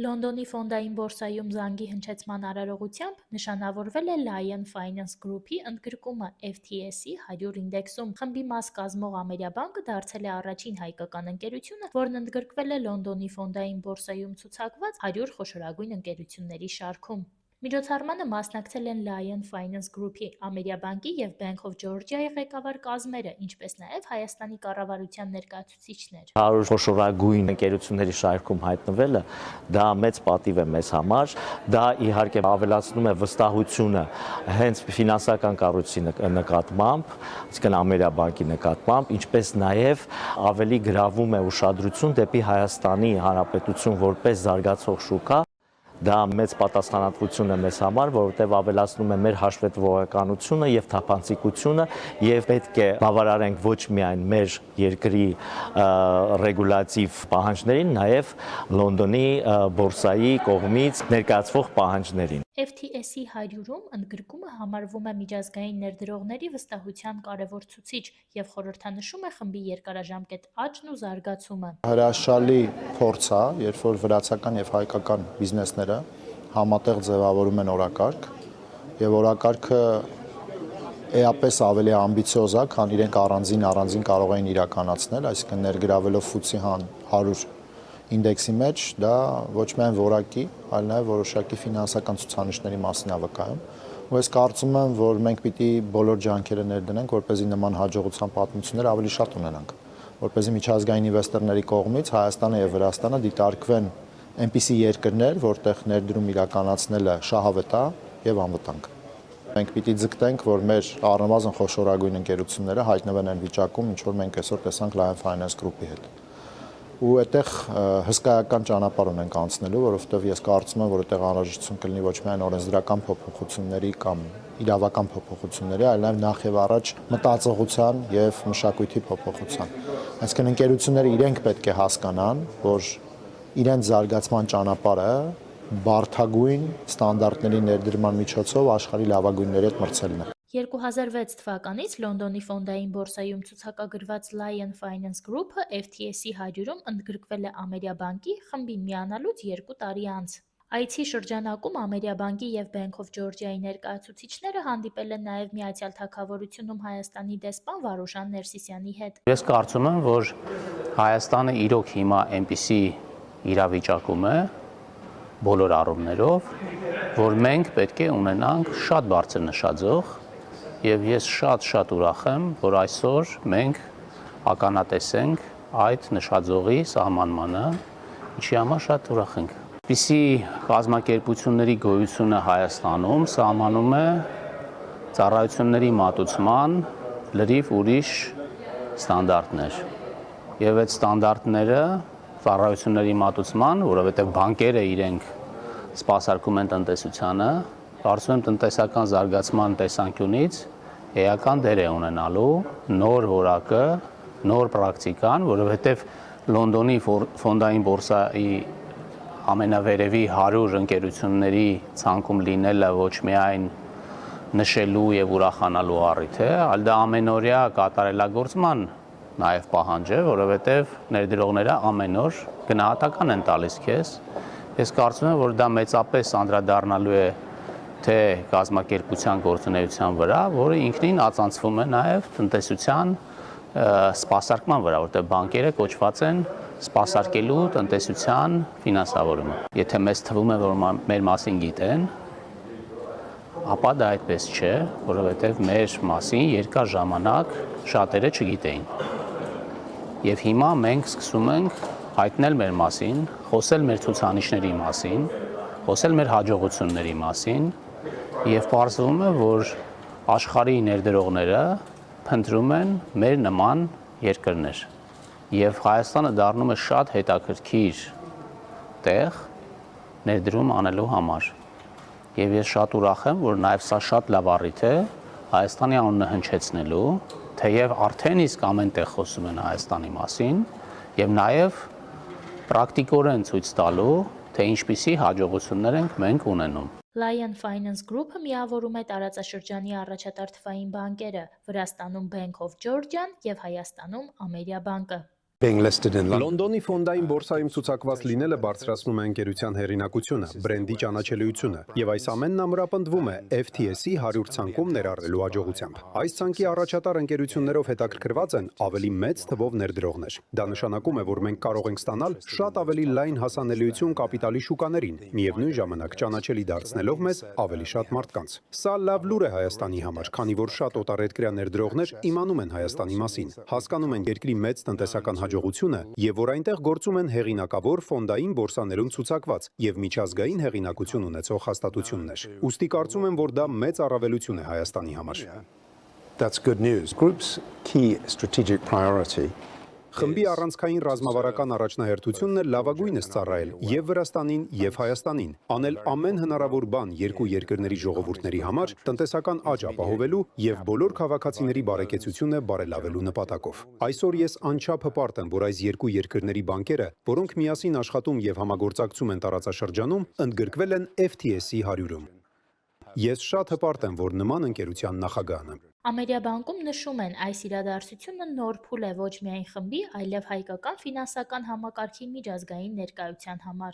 Լոնդոնի ֆոնդային բորսայում զանգի հնչեցման արարողությամբ նշանավորվել է Lion Finance Group-ի ընդգրկումը FTSE 100 ինդեքսում։ Խմբի մաս կազմող Ամերիաբանկը դարձել է առաջին հայկական ընկերությունը, որն ընդգրկվել է Լոնդոնի ֆոնդային բորսայում ցուցակված 100 խոշորագույն ընկերությունների շարքում։ Միջոցառմանը մասնակցել են Lion Finance Group-ի, Ամերիաբանկի և Bank of Georgia-ի ղեկավար կազմերը, ինչպես նաև Հայաստանի կառավարության ներկայացուցիչներ։ 100 խոշորագույն ընկերությունների շարքում հայտնվելը դա մեծ պատիվ է մեզ համար, դա իհարկե ավելացնում է վստահությունը հենց ֆինանսական կառույցի նկատմամբ, այսինքն Ամերիաբանկի նկատմամբ, ինչպես նաև ավելի գրավում է ուշադրություն դեպի Հայաստանի Հանրապետություն որպես զարգացող շուկա։ Դա մեծ պատասխանատվություն է մեզ համար, որովհետև ավելացնում է մեր հաշվետվողականությունը եւ թափանցիկությունը եւ պետք է բավարարենք ոչ միայն մեր երկրի ռեգուլատիվ պահանջներին, նաեւ Լոնդոնի բորսայի կողմից ներկայացվող պահանջներին։ FTSE 100-ում ընդգրկումը համարվում է միջազգային ներդրողների վստահության կարևոր ցուցիչ և խորհրդանշում է խմբի երկարաժամկետ աճն ու զարգացումը։ Հրաշալի փորձ է, երբ որ վրացական եւ հայկական բիզնեսները համատեղ ձևավորում են օրակարգ, եւ օրակարգը էապես ավելի ամբիցիոզ է, քան իրենք առանձին կարող էին իրականացնել, այսինքն ներգրավելով FTSE 100 ինդեքսի մեջ, դա ոչ միայն որակի, այլ նաև որոշակի ֆինանսական ցուցանիշների մասին է վկայում։ Ու ես կարծում եմ, որ մենք պիտի բոլոր ջանքերը ներդնենք, որպեսզի նման հաջողության պատմություններ ավելի շատ ունենանք, որպեսզի միջազգային ինվեստորների կողմից Հայաստանը եւ Վրաստանը դիտարկվեն այնպիսի երկրներ, որտեղ ներդրում իրականացնելը շահավետ է եւ անվտանգ։ Մենք պիտի ձգտենք, որ մեր առնվազն խոշորագույն ընկերությունները հայտնվեն այն վիճակում, ինչ որ մենք այսօր տեսանք Lion Finance Group-ի հետ։ Ու այդտեղ հսկայական ճանապարհ ունենք անցնելու, որովհետև ես կարծում եմ, որ այդտեղ անհրաժեշտություն կլինի ոչ միայն օրենսդրական փոփոխությունների կամ իրավական փոփոխությունների, այլ նաև նախ եւ առաջ մտածողության եւ մշակույթի փոփոխության։ Այսինքն ընկերությունները իրենք պետք է հասկանան, որ իրենց զարգացման ճանապարհը բարդագույն ստանդարտների ներդրման միջոցով աշխարհի լավագույնների հետ մրցելն է։ 2006 թվականից Լոնդոնի ֆոնդային բորսայում ցուցակագրված Lion Finance Group-ը FTSE 100-ում ընդգրկվել է Ամերիաբանկի խմբին միանալուց 2 տարի անց։ Այցի շրջանակում Ամերիաբանկի և Bank of Georgia-ի ներկայացուցիչները հանդիպել են նաև Միացյալ Թագավորությունում Հայաստանի դեսպան Վարուժան Ներսիսյանի հետ։ Ես կարծում եմ, որ Հայաստանը իրոք հիմա այնպիսի իրավիճակում է բոլոր առումներով, որ մենք պետք է ունենանք շատ բարձր նշաձող եւ ես շատ ուրախ եմ, որ այսօր մենք ականատեսենք այդ նշաձողի սահմանմանը, ինչի համար շատ ուրախ ենք։ Այսպիսի կազմակերպությունների գոյությունը Հայաստանում սահմանում է ծառայությունների մատուցման լրիվ ուրիշ ստանդարտներ։ Եվ այդ ստանդարտները ծառայությունների մատուցման, որովհետև բանկերը իրենք սպասարկում են տնտեսությանը, կարծում եմ տնտեսական զարգացման տեսանկյունից էական դեր է ունենալու նոր որակը, նոր պրակտիկան, որովհետև Լոնդոնի ֆոնդային բորսայի ամենավերևի 100 ընկերությունների ցանկում լինելը ոչ միայն նշելու եւ ուրախանալու առիթ է, այլ դա ամենօրյա կատարելագործման նաև պահանջ է, որովհետև ներդրողները ամեն օր գնահատական են տալիս քեզ։ Ես կարծում եմ, որ դա մեծապես անդրադառնալու է թե կազմակերպության գործունեության վրա, որը ինքնին ածանցվում է նաև տնտեսության սպասարկման վրա, որտեղ բանկերը կոչված են սպասարկելու տնտեսության ֆինանսավորումը։ Եթե մեզ թվում է, որ մեր մասին գիտեն, ապա դա այդպես չէ, որովհետև մեր մասին երկար ժամանակ շատերը չգիտեին։ Եվ հիմա մենք սկսում ենք հայտնել մեր մասին, խոսել մեր ցուցանիշների մասին, խոսել մեր հաջողությունների մասին, եւ պարզվում է, որ աշխարհի ներդրողները փնտրում են մեր նման երկրներ։ Եվ Հայաստանը դառնում է շատ հետաքրքիր տեղ ներդրում անելու համար։ Եվ ես շատ ուրախ եմ, որ նաև սա շատ լավ առիթ է Հայաստանի անունը հնչեցնելու, թեև արդեն իսկ ամեն տեղ խոսում են Հայաստանի մասին, եւ նաև պրակտիկորեն ցույց տալու, թե ինչպիսի հաջողություններ ենք մենք ունենում։ Lion Finance Group-ը միավորում է տարածաշրջանի առաջատար թվային բանկերը՝ Վրաստանում Bank of Georgia-ն և Հայաստանում Ամերիաբանկը։ being listed in London. Լոնդոնի ֆոնդային բորսայում ցուցակված լինելը բարձրացնում է ընկերության հերինակությունը, բրենդի ճանաչելիությունը, եւ այս ամենն ամրապնդվում է FTSE 100 ցանկում ներառնելու հաջողությամբ։ Այս ցանկի առաջատար ընկերություններով հետաքրքրված են ավելի մեծ թվով ներդրողներ։ Դա նշանակում է, որ մենք կարող ենք ստանալ շատ ավելի լայն հասանելիություն կապիտալի շուկաներին, միևնույն ժամանակ ճանաչելի դարձնելով մեզ ավելի շատ մարդկանց։ Սա լավ լուր է Հայաստանի համար, քանի որ շատ օտարերկրյա ներդրողներ իմանում են Հայաստանի մասին, հասկանում են երկրի մեծ տնտեսական հաջողությունը եւ որ այնտեղ գործում են հեղինակավոր ֆոնդային բորսաներում ցուցակված եւ միջազգային հեղինակություն ունեցող հաստատություններ։ Ուստի կարծում եմ, որ դա մեծ առավելություն է Հայաստանի համար։ That's good news. Group's key strategic priority Խմբի առանցքային ռազմավարական առաջնահերթությունն է լավագույնս ծառայել եւ Վրաստանին եւ Հայաստանին, անել ամեն հնարավոր բան երկու երկրների ժողովուրդների համար տնտեսական աճ ապահովելու եւ բոլոր քաղաքացիների բարեկեցությունը բարելավելու նպատակով։ Այսօր ես անչափ հպարտ եմ, որ այս երկու երկրների բանկերը, որոնք միասին աշխատում եւ համագործակցում են տարածաշրջանում, ընդգրկվել են FTSE 100-ում։ Ես շատ հպարտ եմ, որ նման ընկերության նախագահն եմ։ Ամերիաբանկում նշում են, այս իրադարձությունը նոր փուլ է ոչ միայն խմբի, այլև հայկական ֆինանսական համակարգի միջազգային ներկայության համար։